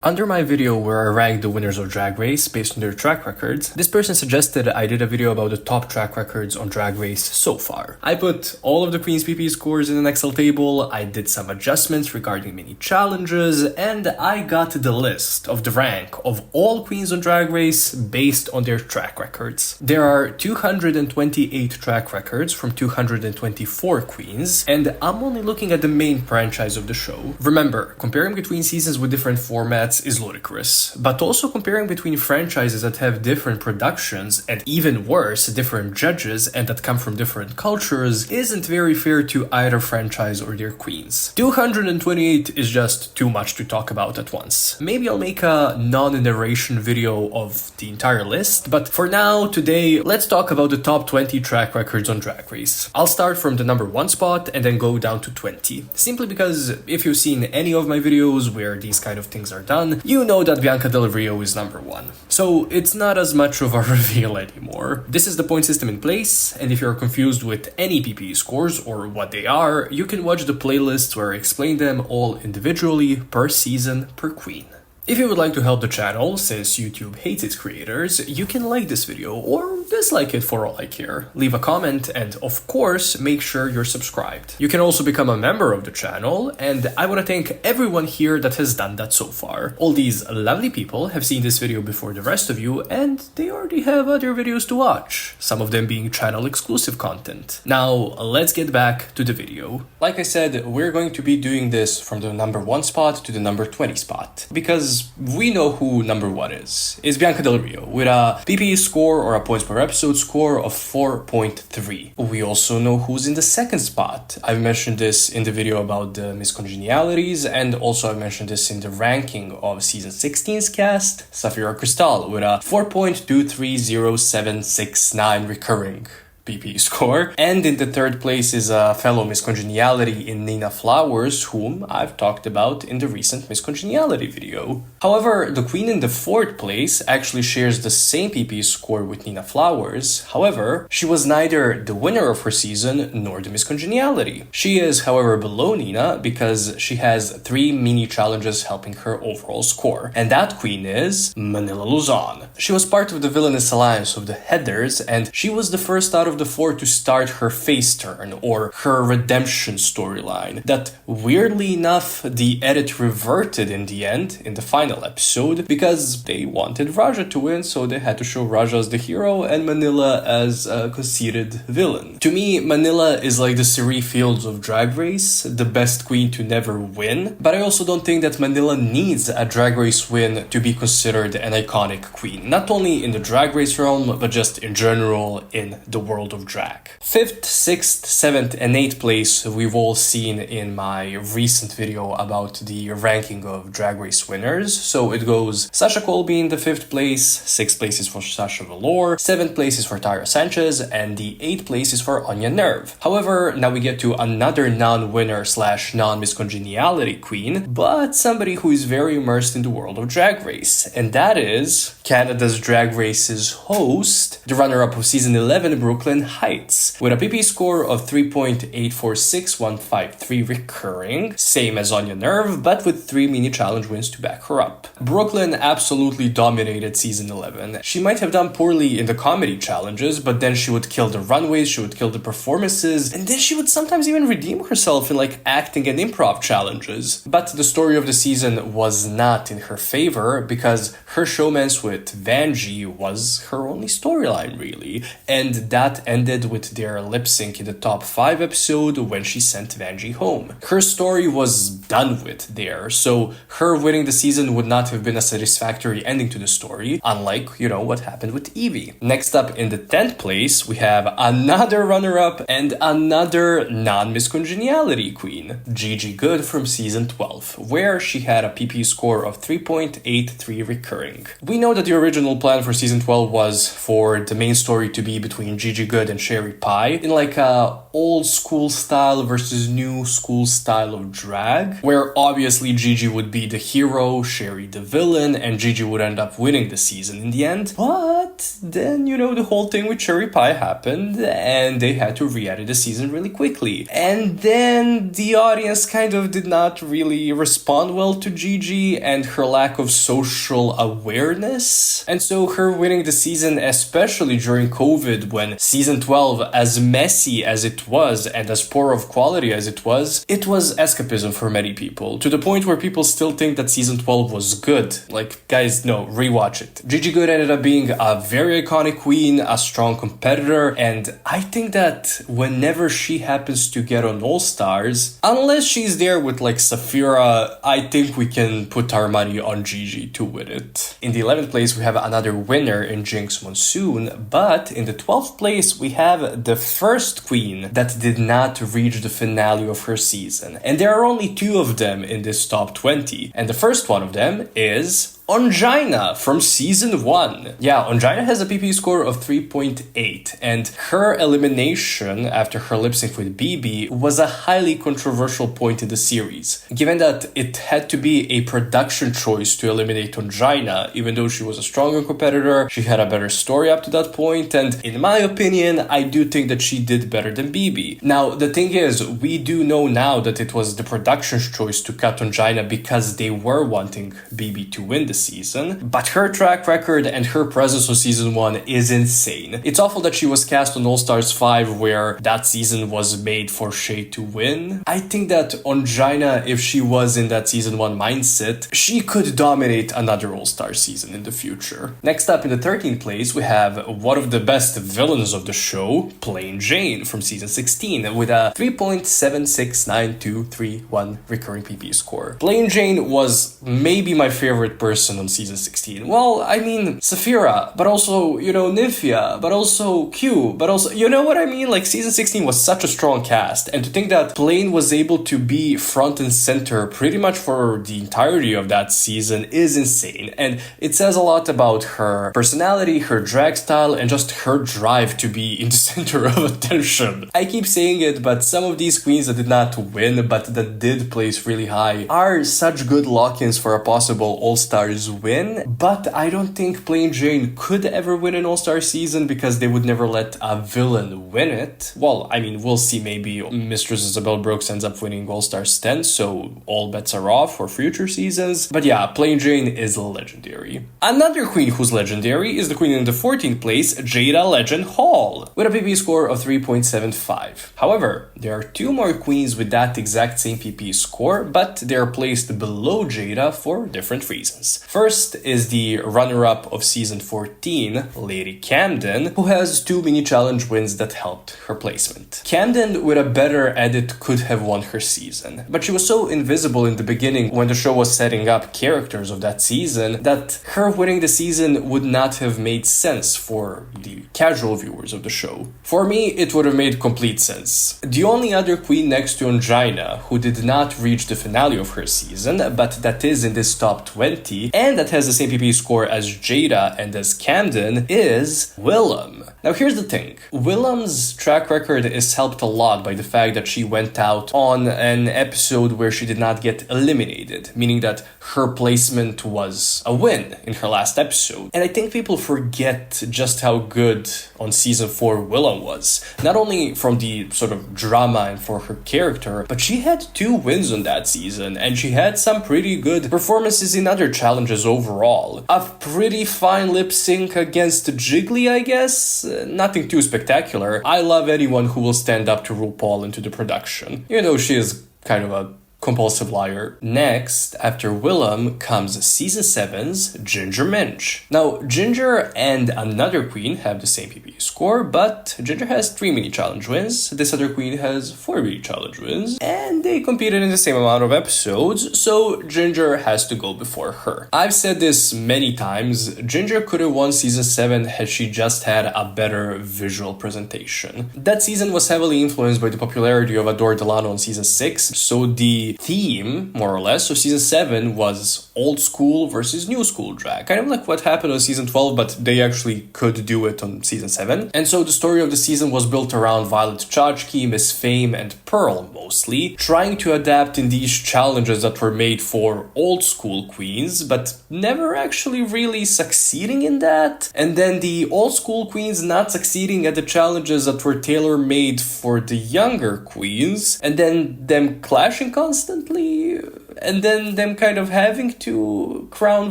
Under my video where I ranked the winners of Drag Race based on their track records, this person suggested I did a video about the top track records on Drag Race so far. I put all of the Queen's PP scores in an Excel table, I did some adjustments regarding mini challenges, and I got the list of the rank of all queens on Drag Race based on their track records. There are 228 track records from 224 queens, and I'm only looking at the main franchise of the show. Remember, comparing between seasons with different formats is ludicrous, but also comparing between franchises that have different productions and even worse, different judges and that come from different cultures isn't very fair to either franchise or their queens. 228 is just too much to talk about at once. Maybe I'll make a non-narration video of the entire list, but for now, today, let's talk about the top 20 track records on Drag Race. I'll start from the number 1 spot and then go down to 20, simply because if you've seen any of my videos where these kind of things are done, you know that Bianca Del Rio is number 1. So it's not as much of a reveal anymore. This is the point system in place, and if you're confused with any PPE scores or what they are, you can watch the playlists where I explain them all individually, per season, per queen. If you would like to help the channel, since YouTube hates its creators, you can like this video or dislike it for all I care. Leave a comment and, of course, make sure you're subscribed. You can also become a member of the channel, and I want to thank everyone here that has done that so far. All these lovely people have seen this video before the rest of you, and they already have other videos to watch, some of them being channel-exclusive content. Now, let's get back to the video. Like I said, we're going to be doing this from the number 1 spot to the number 20 spot, because we know who number 1 is. It's Bianca Del Rio, with a PPE score or a points per episode score of 4.3. We also know who's in the 2nd spot. I've mentioned this in the video about the miscongenialities, and also I mentioned this in the ranking of season 16's cast, Sapphira Cristál, with a 4.230769 recurring PP score. And in the 3rd place is a fellow miscongeniality in Nina Flowers, whom I've talked about in the recent miscongeniality video. However, the queen in the 4th place actually shares the same PP score with Nina Flowers. However, she was neither the winner of her season nor the miscongeniality. She is, however, below Nina because she has 3 mini challenges helping her overall score. And that queen is Manila Luzon. She was part of the villainous alliance of the Headers, and she was the first out of the 4 to start her face turn or her redemption storyline that, weirdly enough, the edit reverted in the end in the final episode because they wanted Raja to win, so they had to show Raja as the hero and Manila as a conceited villain. To me, Manila is like the Siri Fields of Drag Race, the best queen to never win, but I also don't think that Manila needs a Drag Race win to be considered an iconic queen, not only in the Drag Race realm but just in general in the world of drag. 5th, 6th, 7th, and 8th place we've all seen in my recent video about the ranking of Drag Race winners. So it goes Sasha Colby in the 5th place, 6th place is for Sasha Velour, 7th place is for Tyra Sanchez, and the 8th place is for Onya Nurve. However, now we get to another non-winner slash non-miscongeniality queen, but somebody who is very immersed in the world of Drag Race, and that is Canada's Drag Race's host, the runner-up of season 11, Brooke, Hytes, with a PP score of 3.846153 recurring, same as Onya Nurve, but with 3 mini challenge wins to back her up. Brooklyn absolutely dominated season 11. She might have done poorly in the comedy challenges, but then she would kill the runways, she would kill the performances, and then she would sometimes even redeem herself in like acting and improv challenges. But the story of the season was not in her favor because her showmance with Vanjie was her only storyline really, and that ended with their lip sync in the top 5 episode when she sent Vanjie home. Her story was done with there, so her winning the season would not have been a satisfactory ending to the story, unlike, what happened with Evie. Next up in the 10th place, we have another runner-up and another non-miscongeniality queen, Gigi Goode from season 12, where she had a PP score of 3.83 recurring. We know that the original plan for season 12 was for the main story to be between Gigi Goode and Cherry Pie in like a old school style versus new school style of drag, where obviously Gigi would be the hero, Cherry the villain, and Gigi would end up winning the season in the end. But then, you know, the whole thing with Cherry Pie happened and they had to re-edit the season really quickly. And then the audience kind of did not really respond well to Gigi and her lack of social awareness. And so her winning the season, especially during COVID, when season 12, as messy as it was and as poor of quality as it was escapism for many people, to the point where people still think that season 12 was good. Like, guys, no, rewatch it. Gigi Goode ended up being a very iconic queen, a strong competitor, and I think that whenever she happens to get on All Stars, unless she's there with like Sapphira, I think we can put our money on Gigi to win it. In the 11th place, we have another winner in Jinkx Monsoon, but in the 12th place, we have the first queen that did not reach the finale of her season. And there are only 2 of them in this top 20. And the first one of them is Ongina from season 1. Yeah, Ongina has a PP score of 3.8, and her elimination after her lip sync with BB was a highly controversial point in the series, given that it had to be a production choice to eliminate Ongina. Even though she was a stronger competitor, she had a better story up to that point, and in my opinion, I do think that she did better than BB. Now, the thing is, we do know now that it was the production's choice to cut Ongina because they were wanting BB to win the season, but her track record and her presence on season 1 is insane. It's awful that she was cast on All Stars 5, where that season was made for Shay to win. I think that Ongina, if she was in that season 1 mindset, she could dominate another All Star season in the future. Next up in the 13th place, we have one of the best villains of the show, Plain Jane from season 16, with a 3.769231 recurring PP score. Plain Jane was maybe my favorite person on season 16. Well, I mean, Sapphira, but also, you know, Nivea, but also Q, but also, you know what I mean? Like, season 16 was such a strong cast, and to think that Plain was able to be front and center pretty much for the entirety of that season is insane, and it says a lot about her personality, her drag style, and just her drive to be in the center of attention. I keep saying it, but some of these queens that did not win, but that did place really high, are such good lock-ins for a possible All-Stars win, but I don't think Plain Jane could ever win an All-Star season because they would never let a villain win it. Well, I mean, we'll see, maybe Mistress Isabel Brooks ends up winning All-Stars 10, so all bets are off for future seasons. But yeah, Plain Jane is legendary. Another queen who's legendary is the queen in the 14th place, Jaida Legend Hall, with a PP score of 3.75. However, there are 2 more queens with that exact same PP score, but they are placed below Jaida for different reasons. First is the runner-up of season 14, Lady Camden, who has 2 mini challenge wins that helped her placement. Camden, with a better edit, could have won her season, but she was so invisible in the beginning when the show was setting up characters of that season that her winning the season would not have made sense for the casual viewers of the show. For me, it would have made complete sense. The only other queen next to Ongina who did not reach the finale of her season, but that is in this top 20, and that has the same PP score as Jaida and as Camden, is Willam. Now here's the thing, Willam's track record is helped a lot by the fact that she went out on an episode where she did not get eliminated, meaning that her placement was a win in her last episode. And I think people forget just how good on season 4 Willam was. Not only from the sort of drama and for her character, but she had 2 wins on that season, and she had some pretty good performances in other challenges overall. A pretty fine lip sync against Jiggly, I guess. Nothing too spectacular. I love anyone who will stand up to RuPaul into the production. Even though she is kind of a compulsive liar. Next, after Willam, comes season 7's Ginger Minj. Now, Ginger and another queen have the same PP score, but Ginger has 3 mini challenge wins, this other queen has 4 mini challenge wins, and they competed in the same amount of episodes, so Ginger has to go before her. I've said this many times, Ginger could have won season 7 had she just had a better visual presentation. That season was heavily influenced by the popularity of Adore Delano on season 6, so the the theme, more or less. So season 7 was old school versus new school drag. Kind of like what happened on season 12, but they actually could do it on season 7. And so the story of the season was built around Violet Chachki, Miss Fame, and Pearl mostly, trying to adapt in these challenges that were made for old school queens, but never actually really succeeding in that. And then the old school queens not succeeding at the challenges that were tailor-made for the younger queens, and then them clashing constantly, and then them kind of having to crown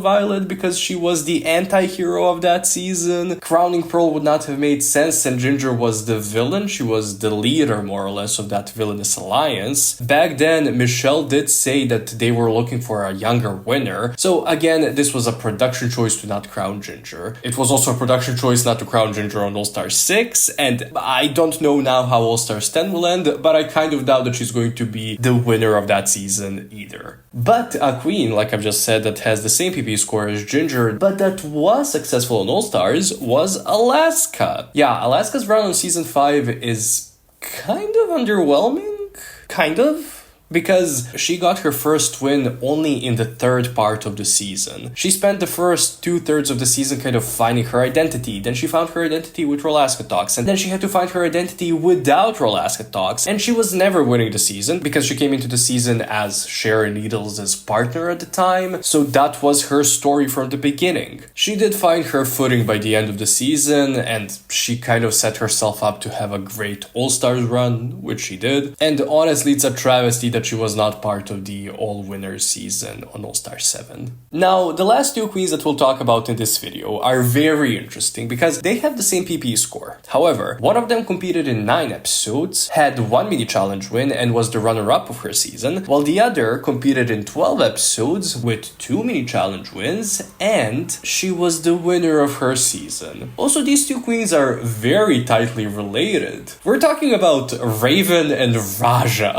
Violet because she was the anti-hero of that season. Crowning Pearl would not have made sense, and Ginger was the villain. She was the leader, more or less, of that villainous alliance. Back then, Michelle did say that they were looking for a younger winner. So again, this was a production choice to not crown Ginger. It was also a production choice not to crown Ginger on All-Star 6, and I don't know now how All-Star 10 will end, but I kind of doubt that she's going to be the winner of that season either. But a queen, like I've just said, that has the same PP score as Ginger, but that was successful in All-Stars, was Alaska. Yeah, Alaska's run on season 5 is kind of underwhelming. Kind of. Because she got her first win only in the third part of the season. She spent the first 2/3 of the season kind of finding her identity. Then she found her identity with Rolaska Talks. And then she had to find her identity without Rolaska Talks. And she was never winning the season because she came into the season as Sharon Needles' partner at the time. So that was her story from the beginning. She did find her footing by the end of the season, and she kind of set herself up to have a great All-Stars run, which she did. And honestly, it's a travesty that she was not part of the all-winners season on All-Star 7. Now, the last two queens that we'll talk about in this video are very interesting because they have the same PP score. However, one of them competed in 9 episodes, had 1 mini challenge win, and was the runner-up of her season, while the other competed in 12 episodes with 2 mini challenge wins, and she was the winner of her season. Also, these two queens are very tightly related. We're talking about Raven and Raja.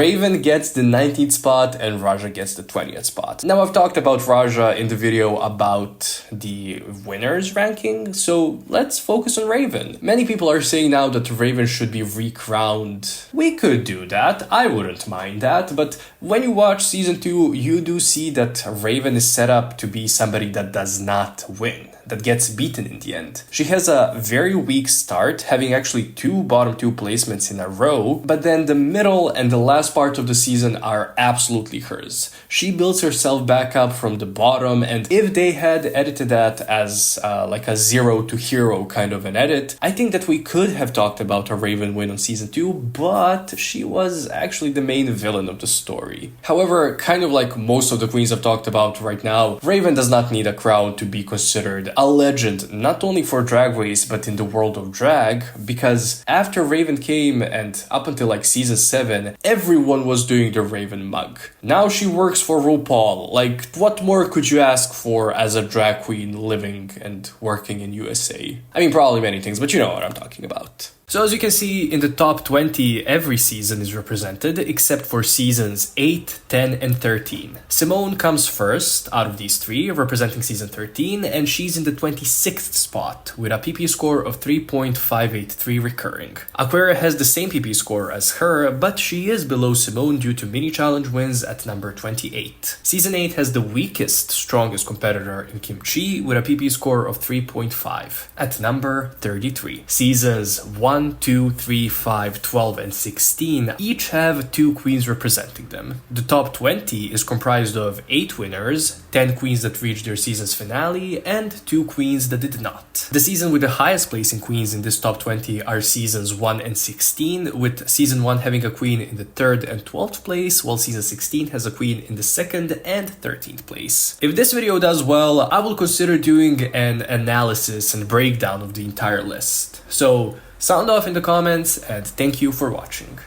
Raven gets the 19th spot and Raja gets the 20th spot. Now, I've talked about Raja in the video about the winners ranking, so let's focus on Raven. Many people are saying now that Raven should be recrowned. We could do that, I wouldn't mind that, but when you watch season 2, you do see that Raven is set up to be somebody that does not win, that gets beaten in the end. She has a very weak start, having actually 2 bottom 2 placements in a row, but then the middle and the last part of the season are absolutely hers. She builds herself back up from the bottom, and if they had edited that as like a 0 to hero kind of an edit, I think that we could have talked about a Raven win on season 2, but she was actually the main villain of the story. However, kind of like most of the queens I've talked about right now, Raven does not need a crown to be considered a legend, not only for Drag Race, but in the world of drag, because after Raven came and up until like season 7, everyone was doing the Raven mug. Now she works for RuPaul. Like, what more could you ask for as a drag queen living and working in USA? I mean, probably many things, but you know what I'm talking about. So as you can see, in the top 20, every season is represented, except for seasons 8, 10, and 13. Simone comes first out of these 3, representing season 13, and she's in the 26th spot, with a PP score of 3.583 recurring. Aquaria has the same PP score as her, but she is below Simone due to mini challenge wins at number 28. Season 8 has the weakest, strongest competitor in Kim Chi, with a PP score of 3.5, at number 33. Seasons 1, 2, 3, 5, 12, and 16 each have 2 queens representing them. The top 20 is comprised of 8 winners, 10 queens that reached their season's finale, and 2 queens that did not. The season with the highest placing queens in this top 20 are seasons 1 and 16, with season 1 having a queen in the 3rd and 12th place, while season 16 has a queen in the 2nd and 13th place. If this video does well, I will consider doing an analysis and breakdown of the entire list. So, sound off in the comments, and thank you for watching.